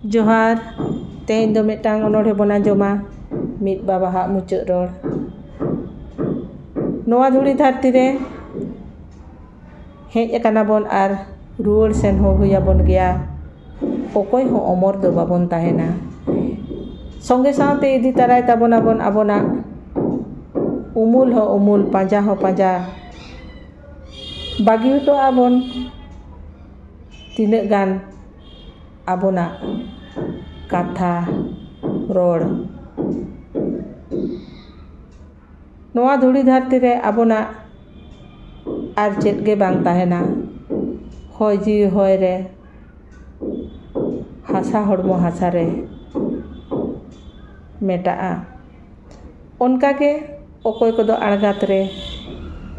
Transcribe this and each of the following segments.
जोहार तेज दो मिटांग ओनोढ़े बन आंजोमा मिद बाबाहाग मुचाद रड़। नोआ धुड़ी धरती रे हेज अकाना बन आर रुआड़ सेन हो हुयाबन गया। ओकोय हो अमर दो बाबन ताहेना। संगे साथे इदी तराय ताबोनाबन आबोना उमुल हो उमुल पांजा हो पांजा बागी हटोआ बन तिनाग गान आबोना कथा रड़। नोआ धुड़ी धरती रे आबोना आर चेद गे बांग ताहेना। हय जीवी हय रे हासा हड़मो हासा रे मेटाआ। ओनकागे ओकोय कोदो आड़गात रे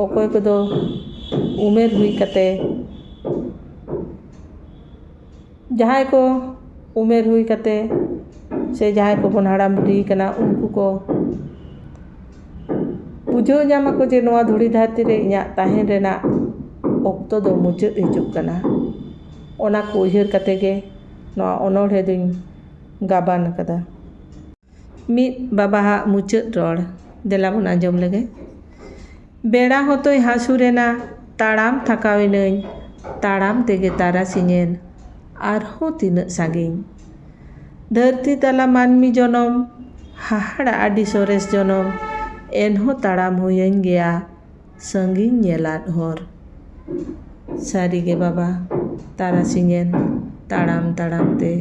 ओकोय कोदो उमेर हुई कते जहां को उमेर हुई कते से जहां को बन हाड़ाम बुढ़ी कना उनको को बुझाव ᱧᱟᱢᱟ को जे नोआ धुड़ी धरती रे इᱧाग ताहेन रेना ऑक्तो दो मुचाद हिजुग कना। ओना को उयहर कते गे नोआ ओनोढ़े दुñ गाबान कदा। मिद बाबाहाग मुचाद रड़ देला बन आंजोम लेगे। बेड़ा होतोय हासुरेना ताड़ाम थाकाविनाñ ताड़ाम तेगे तारासिñेन आरहों तिनाग सागिñ। धरती तला मानमी जनम हाहाड़ा आडि सरेस जनम एनहों ताड़ाम हुयाñ गया संगिñ ñेलाद हर। सारिगे बाबा तारासिñेन ताड़ाम ताड़ाम ते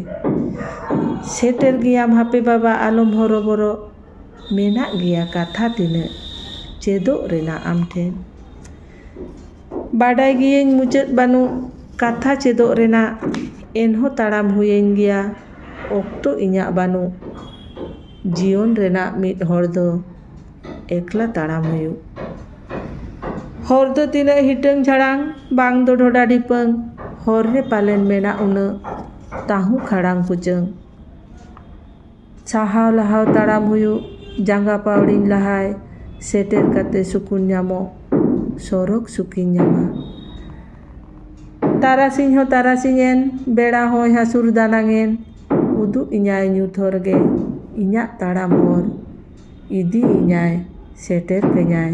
सेटेर गियाम हापे बाबा आलम हरोबरो मेनाग गिया कथा तिनाग चेदोग रेना आम ठेन। बाडाय गियाñ मुचाद बानु कथा चेदोग रेना एनहों ताड़ाम हुयाñ गया ऑक्तो इñाग बानु जीवन रेना मिद हर दो एकला ताड़ाम हुयु। हर दो तिनाग हिटांग झाड़ांग बांग दो ढोडा ढिपांग हर रे पालेन मेना उनाग ताहू खाड़ांग कुचांग। साहाव लाहाव ताड़ाम हुयु जांगा पावड़िñ लाहाय सेटेर कते सुकुन ᱧᱟᱢᱚᱜ सरक सुखिñ ᱧᱟᱢᱟ। तारासिñ हो तारासिñेन बेड़ा होय हासुर दानाङेन उदुग इñाय ᱧᱩᱛ हर गे इñाग ताड़ाम हर इदी इñाय सेटेर कኛय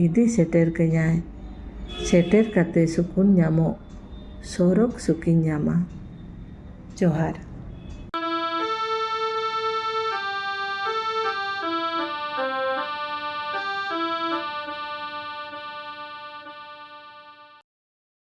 इदी सेटेर कኛय सेटेर कते सुकुन ᱧᱟᱢᱚᱜ सरक सुखिñ ᱧᱟᱢᱟ। जोहार।